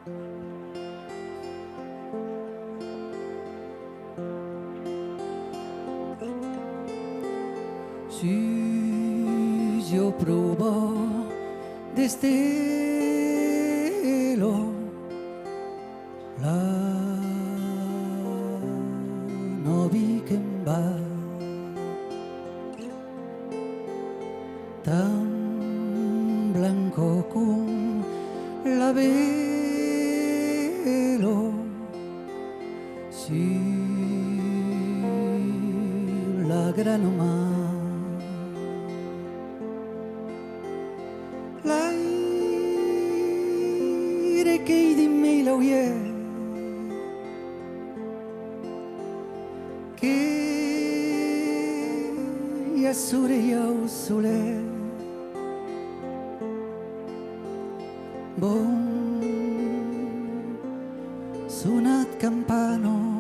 Si io provo destelo la novi che va tan blanco con la velo si la grano mar l'aire che di me la uie che yassure yau sole bon sunat campano